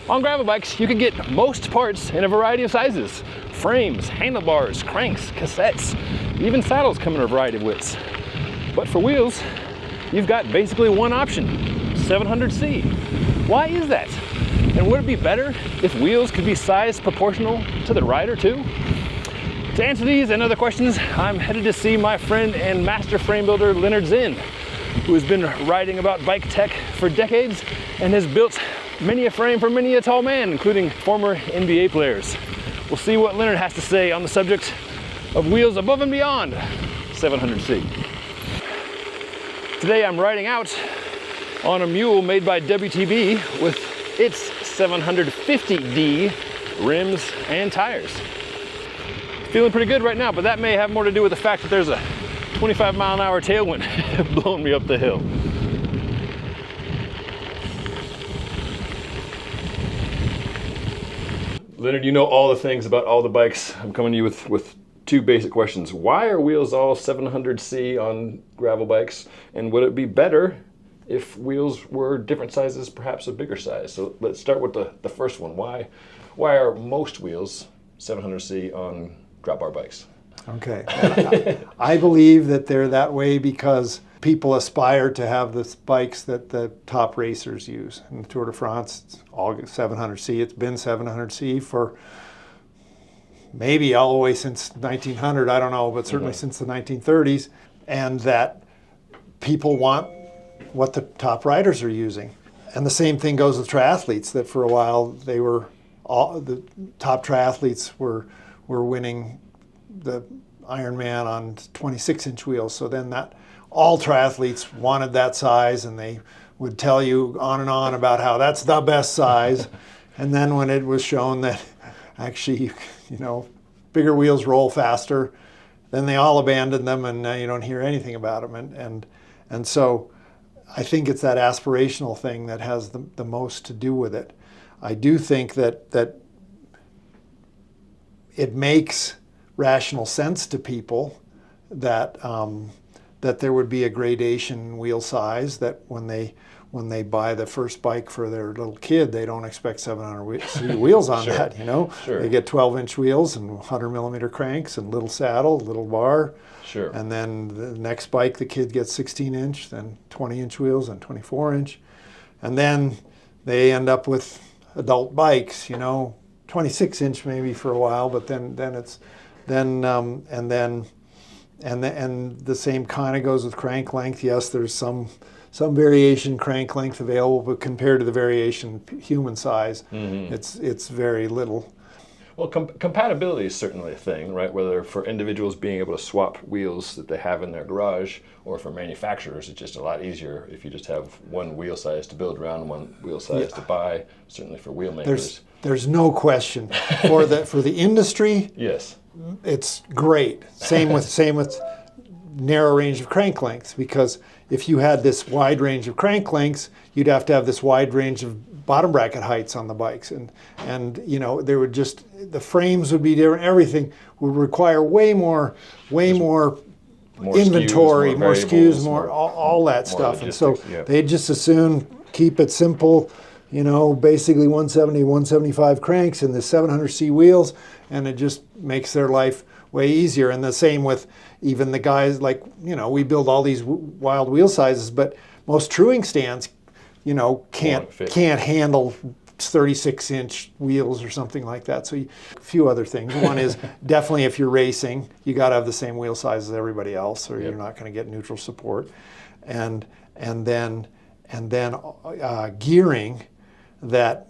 On gravel bikes, you can get most parts in a variety of sizes. Frames, handlebars, cranks, cassettes, even saddles come in a variety of widths. But for wheels, you've got basically one option, 700C. Why is that? And would it be better if wheels could be sized proportional to the rider too? To answer these and other questions, I'm headed to see my friend and master frame builder, Lennard Zinn, who has been writing about bike tech for decades and has built many a frame for many a tall man, including former NBA players. We'll see what Lennard has to say on the subject of wheels above and beyond 700C. Today I'm riding out on a mule made by WTB with its 750D rims and tires. Feeling pretty good right now, but that may have more to do with the fact that there's a 25-mile-an-hour tailwind blowing me up the hill. Lennard, you know all the things about all the bikes. I'm coming to you with two basic questions. Why are wheels all 700C on gravel bikes? And would it be better if wheels were different sizes, perhaps a bigger size? So let's start with the first one. Why are most wheels 700C on drop bar bikes? Okay. I believe that they're that way because people aspire to have the bikes that the top racers use. In the Tour de France, it's all 700C. It's been 700C for maybe all the way since 1900, I don't know, but certainly since the 1930s. And that people want what the top riders are using. And the same thing goes with triathletes, that for a while the top triathletes were winning the Ironman on 26-inch wheels. So then all triathletes wanted that size, and they would tell you on and on about how that's the best size. And then when it was shown that actually, bigger wheels roll faster, then they all abandoned them, and now you don't hear anything about them. And so I think it's that aspirational thing that has the most to do with it. I do think that it makes rational sense to people that there would be a gradation in wheel size, that when they buy the first bike for their little kid, they don't expect 700 wheels on that, Sure. They get 12-inch wheels and 100-millimeter cranks and little saddle, little bar. Sure. And then the next bike, the kid gets 16-inch, then 20-inch wheels and 24-inch. And then they end up with adult bikes, 26-inch maybe for a while, but then the same kind of goes with crank length. Yes, there's some variation crank length available, but compared to the variation human size, it's very little. Well, compatibility is certainly a thing, right? Whether for individuals being able to swap wheels that they have in their garage, or for manufacturers, it's just a lot easier if you just have one wheel size to build around and one wheel size to buy, certainly for wheel makers. There's no question. For the industry, yes, it's great. Same with narrow range of crank lengths, because if you had this wide range of crank lengths, you'd have to have this wide range of bottom bracket heights on the bikes, and there would just, the frames would be different. Everything would require way more inventory, more SKUs, all that stuff. And so they'd just as soon keep it simple, basically 170, 175 cranks and the 700C wheels, and it just makes their life way easier. And the same with even the guys, like, we build all these wild wheel sizes, but most truing stands, can't handle 36-inch wheels or something like that. So a few other things. One is definitely if you're racing, you got to have the same wheel size as everybody else, or you're not going to get neutral support. And then gearing, that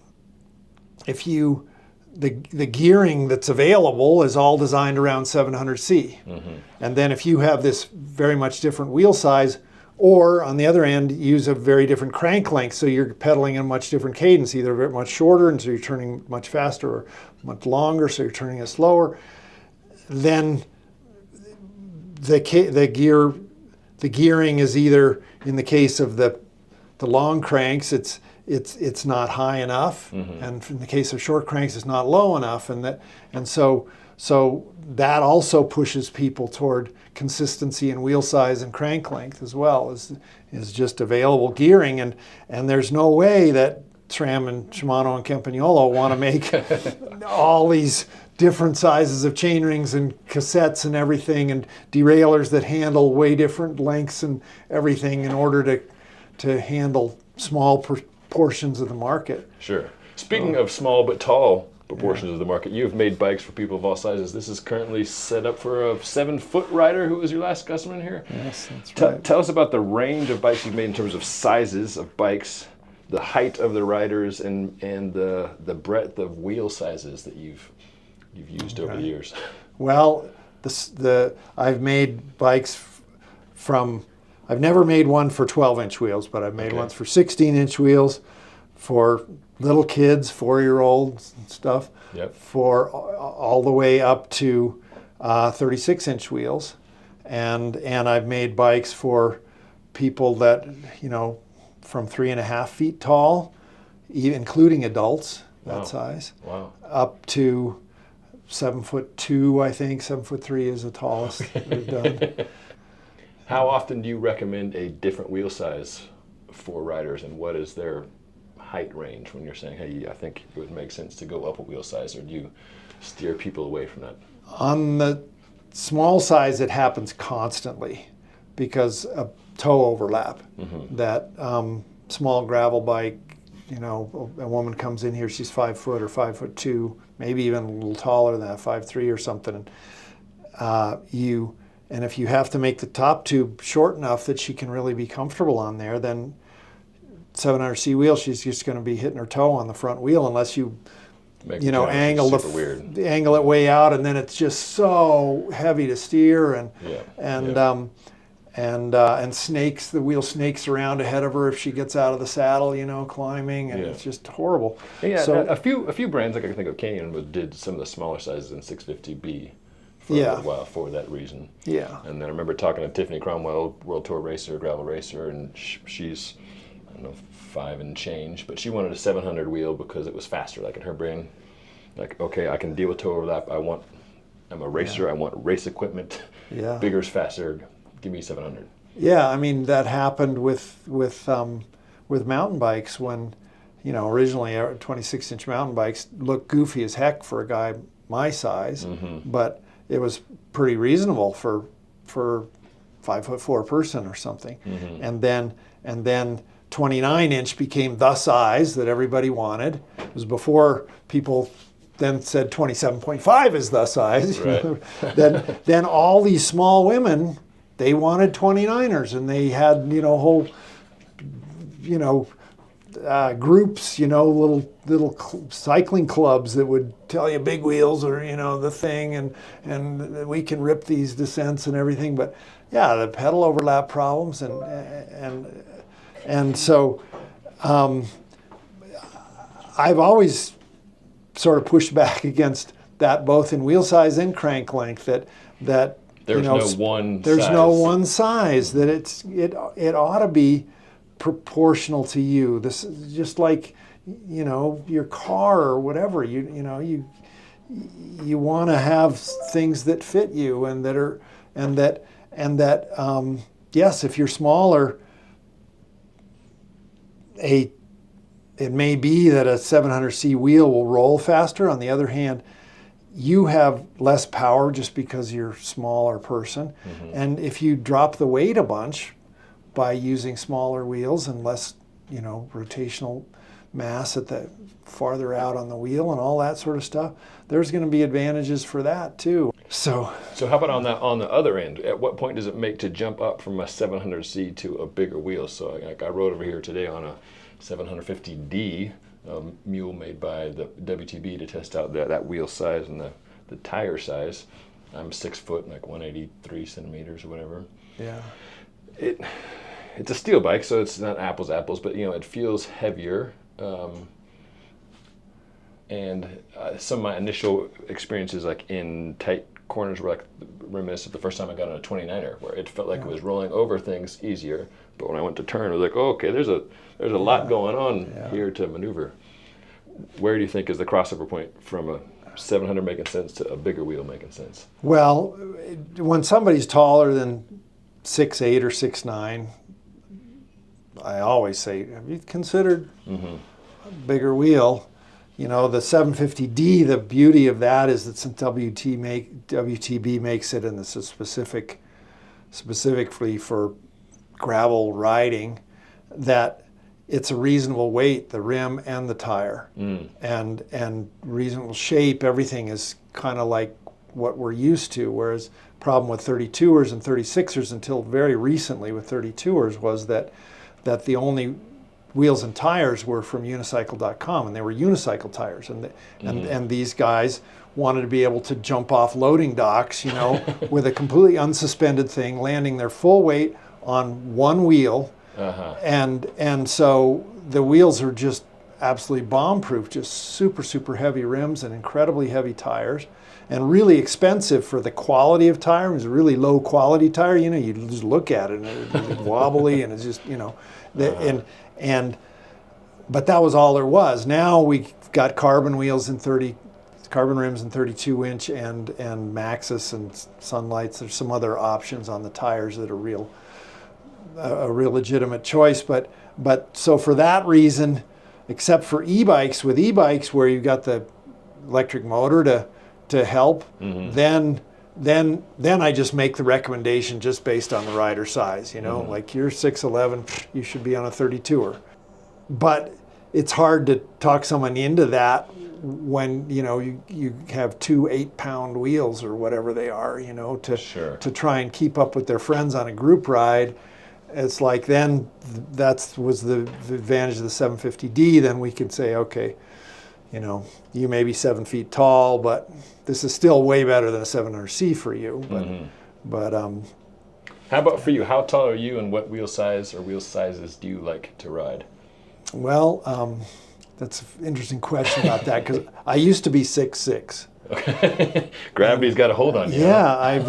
if the gearing that's available is all designed around 700C. And then if you have this very much different wheel size, or on the other end, use a very different crank length, so you're pedaling in a much different cadence, either very much shorter, and so you're turning much faster, or much longer, so you're turning it slower, then the gearing is either, in the case of the long cranks, it's not high enough, and in the case of short cranks, it's not low enough, and so that also pushes people toward consistency in wheel size and crank length as well, is just available gearing, and there's no way that SRAM and Shimano and Campagnolo want to make all these different sizes of chainrings and cassettes and everything, and derailleurs that handle way different lengths and everything in order to handle small portions of the market. Sure. Speaking of small but tall proportions of the market, you've made bikes for people of all sizes. This is currently set up for a 7-foot rider who was your last customer in here. Yes, that's right. Tell us about the range of bikes you've made in terms of sizes of bikes, the height of the riders, and the breadth of wheel sizes that you've used over the years. Well, I've made bikes from, I've never made one for 12-inch wheels, but I've made ones for 16-inch wheels, for little kids, 4-year-olds and stuff, for all the way up to 36-inch wheels. And I've made bikes for people that, you know, from 3.5 feet tall, including adults, that size, up to 7'2", I think. 7'3" is the tallest we've done. How often do you recommend a different wheel size for riders, and what is their height range when you're saying, hey, I think it would make sense to go up a wheel size, or do you steer people away from that? On the small size, it happens constantly because of toe overlap. That small gravel bike, you know, a woman comes in here, she's 5 foot or 5'2", maybe even a little taller than that, 5'3" or something. And if you have to make the top tube short enough that she can really be comfortable on there, then 700C wheel, she's just going to be hitting her toe on the front wheel unless you, angle it way out, and then it's just so heavy to steer, and snakes. The wheel snakes around ahead of her if she gets out of the saddle, you know, climbing, and it's just horrible. Yeah, so a few brands, like I can think of, Canyon did some of the smaller sizes in 650B. For a while for that reason. Yeah. And then I remember talking to Tiffany Cromwell, World Tour racer, gravel racer, and she's, I don't know, 5 and change, but she wanted a 700 wheel because it was faster. Like in her brain, like, okay, I can deal with toe overlap. I'm a racer. I want race equipment. Yeah. Bigger is faster. Give me 700. Yeah, I mean that happened with mountain bikes when, you know, originally 26-inch mountain bikes looked goofy as heck for a guy my size, but it was pretty reasonable for 5'4" person or something. And then 29-inch became the size that everybody wanted. It was before people then said 27.5 is the size. Right. then all these small women, they wanted 29ers, and they had, you know, whole, you know, groups, you know, little cycling clubs that would tell you big wheels are, you know, the thing, and we can rip these descents and everything. But yeah, the pedal overlap problems, and so I've always sort of pushed back against that, both in wheel size and crank length. That there's no one size. That it ought to be proportional to you. This is just like, you know, your car or whatever. You want to have things that fit you and that yes, if you're smaller, it may be that a 700C wheel will roll faster. On the other hand, you have less power just because you're a smaller person, and if you drop the weight a bunch by using smaller wheels and less, you know, rotational mass at the farther out on the wheel and all that sort of stuff, there's going to be advantages for that too. So how about on the other end? At what point does it make to jump up from a 700C to a bigger wheel? So like I rode over here today on a 750D mule made by the WTB to test out that wheel size and the tire size. I'm 6 foot, like 183 centimeters or whatever. Yeah. It's a steel bike, so it's not apples, but, you know, it feels heavier. And some of my initial experiences, like in tight corners, were like reminiscent of the first time I got on a 29er, where it felt like it was rolling over things easier. But when I went to turn, I was like, oh, okay, there's a lot going on here to maneuver. Where do you think is the crossover point from a 700 making sense to a bigger wheel making sense? Well, when somebody's taller than 6'8" or 6'9", I always say, have you considered bigger wheel. You know, the 750D, the beauty of that is that since WTB makes it, and this is specifically for gravel riding, that it's a reasonable weight, the rim and the tire, and reasonable shape. Everything is kind of like what we're used to. Whereas problem with 32ers and 36ers until very recently with 32ers was that the only wheels and tires were from unicycle.com, and they were unicycle tires, and these guys wanted to be able to jump off loading docks, you know, with a completely unsuspended thing, landing their full weight on one wheel, and so the wheels are just absolutely bomb-proof, just super heavy rims and incredibly heavy tires, and really expensive for the quality of tire. It was a really low quality tire, you know, you just look at it and it's wobbly, and it's just, you know, but that was all there was. Now we got carbon wheels in carbon rims in 32-inch and Maxxis and Sunlights. There's some other options on the tires that are a real legitimate choice. But so for that reason, except for e-bikes, with e-bikes where you've got the electric motor to help, then I just make the recommendation just based on the rider size, you know, like you're 6'11", you should be on a 32er. But it's hard to talk someone into that when, you know, you have 2 8-pound wheels or whatever they are, you know, to try and keep up with their friends on a group ride. It's like then that was the advantage of the 750D. Then we could say, okay, you know, you may be 7 feet tall, but this is still way better than a 700C for you. But how about for you? How tall are you, and what wheel size or wheel sizes do you like to ride? Well, that's an interesting question about that, because I used to be 6'6". Okay. Gravity's got a hold on you. Yeah, huh? I've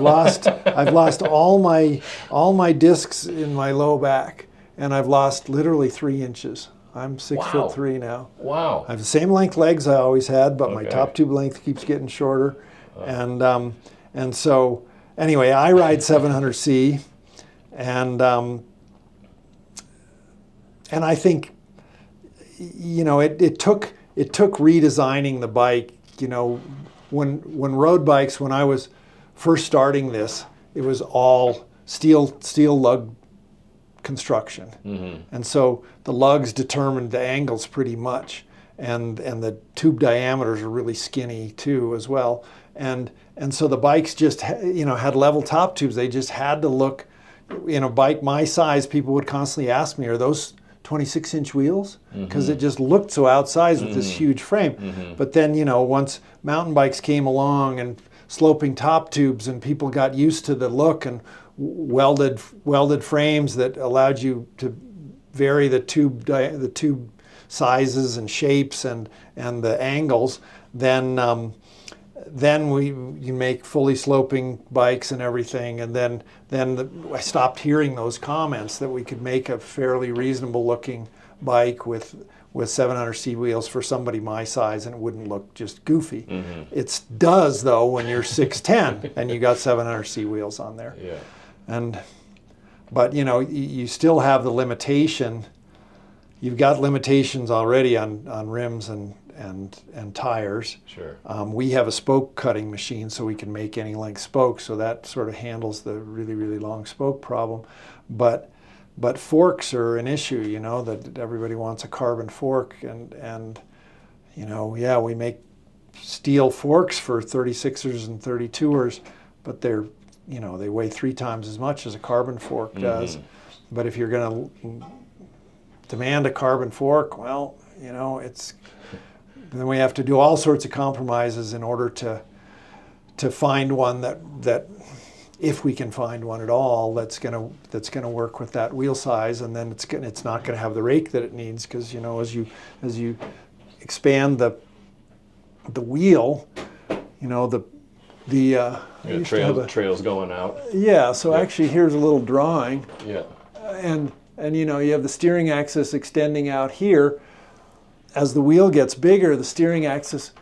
lost all my discs in my low back, and I've lost literally 3 inches. I'm 6'3" now. Wow. I have the same length legs I always had, but my top tube length keeps getting shorter. And so anyway, I ride 700C, and I think, you know, it took redesigning the bike. You know, when road bikes, when I was first starting this, it was all steel lug construction, and so the lugs determined the angles pretty much, and the tube diameters are really skinny too as well, and so the bikes just had level top tubes. They just had to look, in a bike my size, people would constantly ask me, are those 26-inch wheels? Because it just looked so outsized with this huge frame. But then, you know, once mountain bikes came along and sloping top tubes, and people got used to the look, and welded frames that allowed you to vary the tube sizes and shapes and the angles, then you make fully sloping bikes and everything, and then I stopped hearing those comments that we could make a fairly reasonable looking bike with 700C wheels for somebody my size, and it wouldn't look just goofy. It does though when you're 6'10" and you got 700C wheels on there. But you know, you still have the limitation. You've got limitations already on rims and tires. We have a spoke cutting machine, so we can make any length spokes, so that sort of handles the really long spoke problem. But forks are an issue, you know, that everybody wants a carbon fork, and you know, yeah, we make steel forks for 36ers and 32ers, but they're, you know, they weigh 3 times as much as a carbon fork does. But if you're going to demand a carbon fork, well, you know, then we have to do all sorts of compromises in order to find one that if we can find one at all, that's gonna work with that wheel size, and then it's not gonna have the rake that it needs, because, you know, as you expand the wheel, you know, the trails going out. Yeah. So actually, here's a little drawing. And you know, you have the steering axis extending out here. As the wheel gets bigger, the steering axis,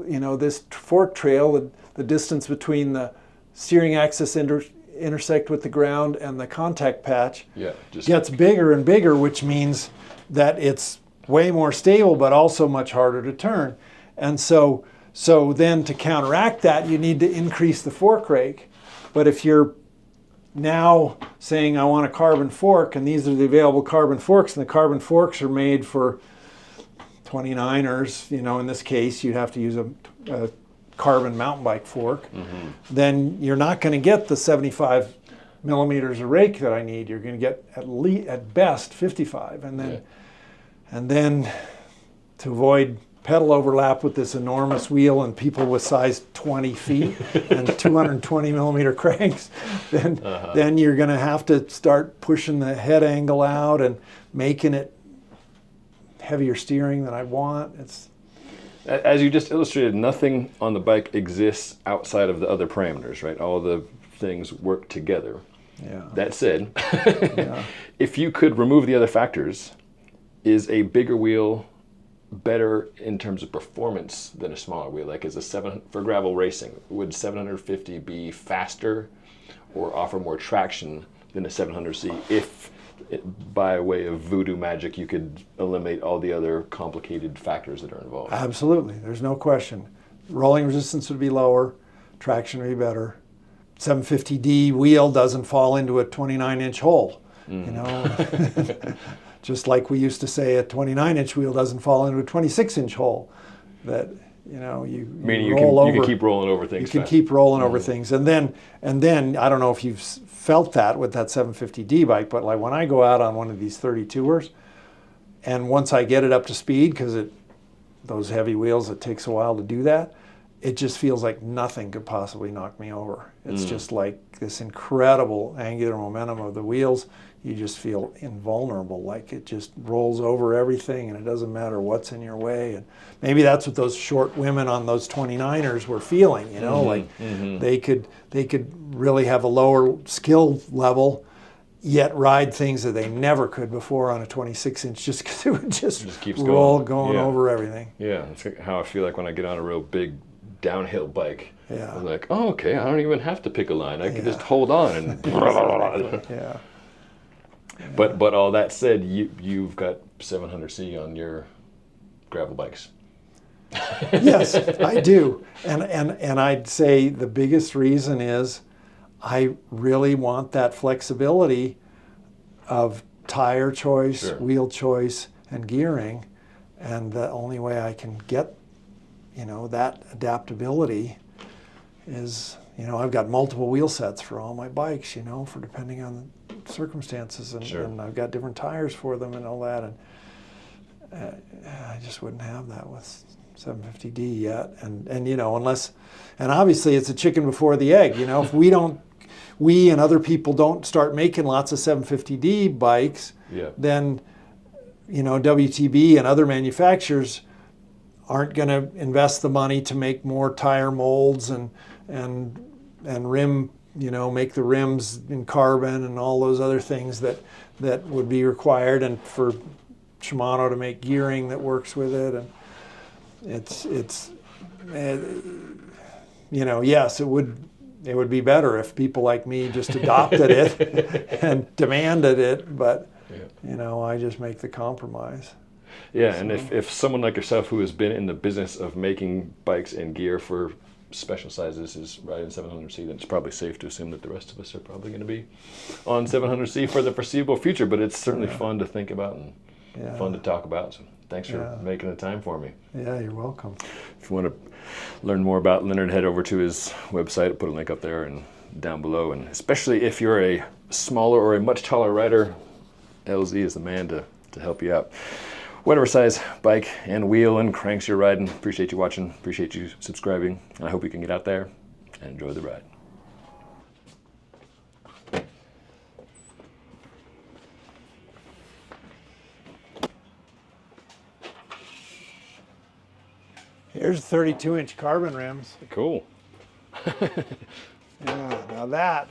you know, this fork trail, the distance between the steering axis intersect with the ground and the contact patch gets bigger and bigger, which means that it's way more stable, but also much harder to turn. And so then to counteract that, you need to increase the fork rake. But if you're now saying I want a carbon fork, and these are the available carbon forks, and the carbon forks are made for 29ers, in this case, you'd have to use a carbon mountain bike fork, then you're not going to get the 75 millimeters of rake that I need. You're going to get at best 55, and then to avoid pedal overlap with this enormous wheel and people with size 20 feet and 220 millimeter cranks, then you're going to have to start pushing the head angle out and making it heavier steering than I want. It's, as you just illustrated, nothing on the bike exists outside of the other parameters, right? All the things work together. yeah. That said, Yeah. if you could remove the other factors, is a bigger wheel better in terms of performance than a smaller wheel? Like, for gravel racing, would 750 be faster or offer more traction than a 700C if, by way of voodoo magic, you could eliminate all the other complicated factors that are involved? Absolutely, there's no question. Rolling resistance would be lower, traction would be better. 750D wheel doesn't fall into a 29-inch hole, just like we used to say a 29-inch wheel doesn't fall into a 26-inch hole. That Meaning you roll can keep rolling over things. You can keep rolling over things, and then I don't know if you've felt that with that 750D bike, but like when I go out on one of these 32ers, and once I get it up to speed, because those heavy wheels, it takes a while to do that, it just feels like nothing could possibly knock me over. It's just like this incredible angular momentum of the wheels. You just feel invulnerable, like it just rolls over everything and it doesn't matter what's in your way. And maybe that's what those short women on those 29ers were feeling, they could really have a lower skill level, yet ride things that they never could before on a 26-inch, just because it would just keeps roll going over everything. Yeah, that's how I feel like when I get on a real big downhill bike. Yeah. I'm like, oh, okay, I don't even have to pick a line. I can just hold on and. Yeah. But all that said, you've got 700C on your gravel bikes. Yes, I do, and I'd say the biggest reason is I really want that flexibility of tire choice, Sure. wheel choice, and gearing, and the only way I can get that adaptability is I've got multiple wheel sets for all my bikes, for depending on the circumstances, and, Sure. and I've got different tires for them and all that, and I just wouldn't have that with 750D yet, and unless, and obviously it's a chicken before the egg, if we and other people don't start making lots of 750D bikes, then WTB and other manufacturers aren't going to invest the money to make more tire molds and rim, make the rims in carbon and all those other things that would be required, and for Shimano to make gearing that works with it. And yes, it would be better if people like me just adopted it and demanded it, but I just make the compromise. Yeah, and if someone like yourself who has been in the business of making bikes and gear for special sizes is riding 700C, then it's probably safe to assume that the rest of us are probably going to be on 700C for the foreseeable future, but it's certainly fun to think about and fun to talk about. So thanks for making the time for me. Yeah, you're welcome. If you want to learn more about Lennard, head over to his website. I'll put a link up there and down below, and especially if you're a smaller or a much taller rider, LZ is the man to help you out. Whatever size bike and wheel and cranks you're riding, appreciate you watching, appreciate you subscribing, and I hope you can get out there and enjoy the ride. Here's 32-inch carbon rims. Cool. Yeah, now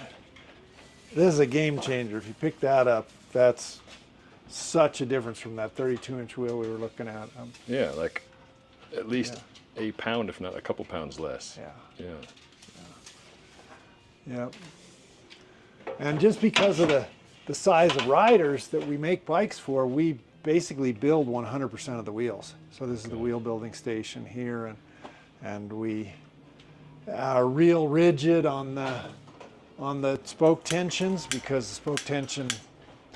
this is a game changer. If you pick that up, that's such a difference from that 32-inch wheel we were looking at. Yeah, like at least a pound, if not a couple pounds less. Yeah. Yeah. And just because of the size of riders that we make bikes for, we basically build 100% of the wheels. So this is the wheel building station here, and we are real rigid on the spoke tensions, because the spoke tension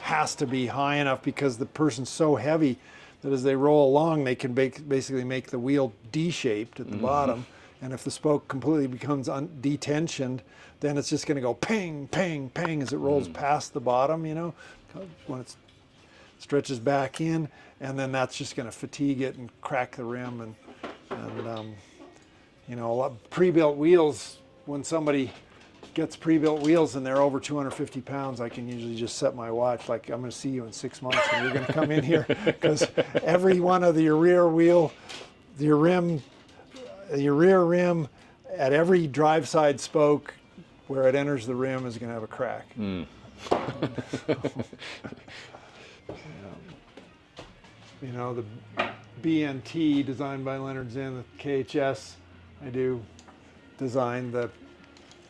has to be high enough, because the person's so heavy that as they roll along, they can basically make the wheel D-shaped at the bottom. And if the spoke completely becomes detensioned, then it's just going to go ping, ping, ping as it rolls past the bottom, you know, when it stretches back in, and then that's just going to fatigue it and crack the rim. And you know, a lot of pre-built wheels, when somebody gets pre-built wheels and they're over 250 pounds, I can usually just set my watch like, I'm going to see you in 6 months and you're going to come in here, because every one of your rear wheel, your rear rim at every drive side spoke where it enters the rim is going to have a crack. You know, the BNT, designed by Lennard Zinn, the KHS, I do design. The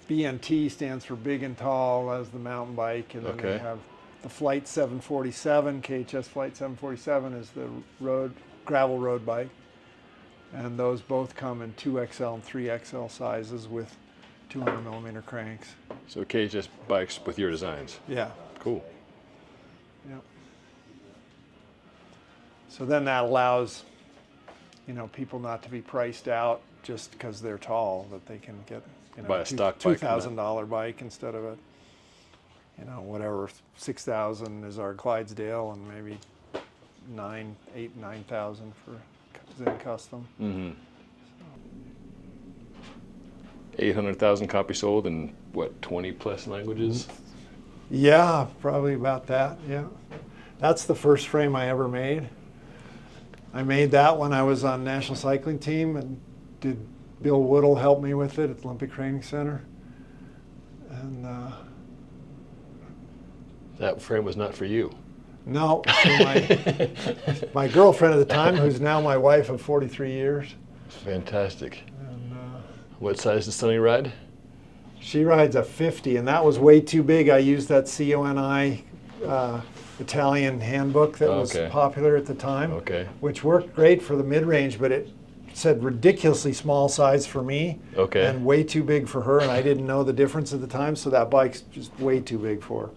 BNT stands for big and tall as the mountain bike, and then they have the Flight 747, KHS Flight 747 is the gravel road bike. And those both come in 2XL and 3XL sizes with 200 millimeter cranks. So KHS bikes with your designs. Yeah. Cool. Yep. So then that allows, you know, people not to be priced out just because they're tall, that they can get, you know, buy a stock bike, $2,000 bike instead of a, you know, whatever, 6,000 is our Clydesdale, and maybe 9,000 for Zinn Custom. 800,000 copies sold in what, 20 plus languages? Yeah, probably about that. Yeah, that's the first frame I ever made. I made that when I was on national cycling team, and Bill Woodall helped me with it at the Olympic Training Center. And that frame was not for you. no, my girlfriend at the time, who's now my wife of 43 years. Fantastic. And, what size does Sonny ride? she rides a 50, and that was way too big. I used that CONI Italian handbook that was popular at the time, which worked great for the mid-range, but it said ridiculously small size for me and way too big for her, and I didn't know the difference at the time, so that bike's just way too big for her.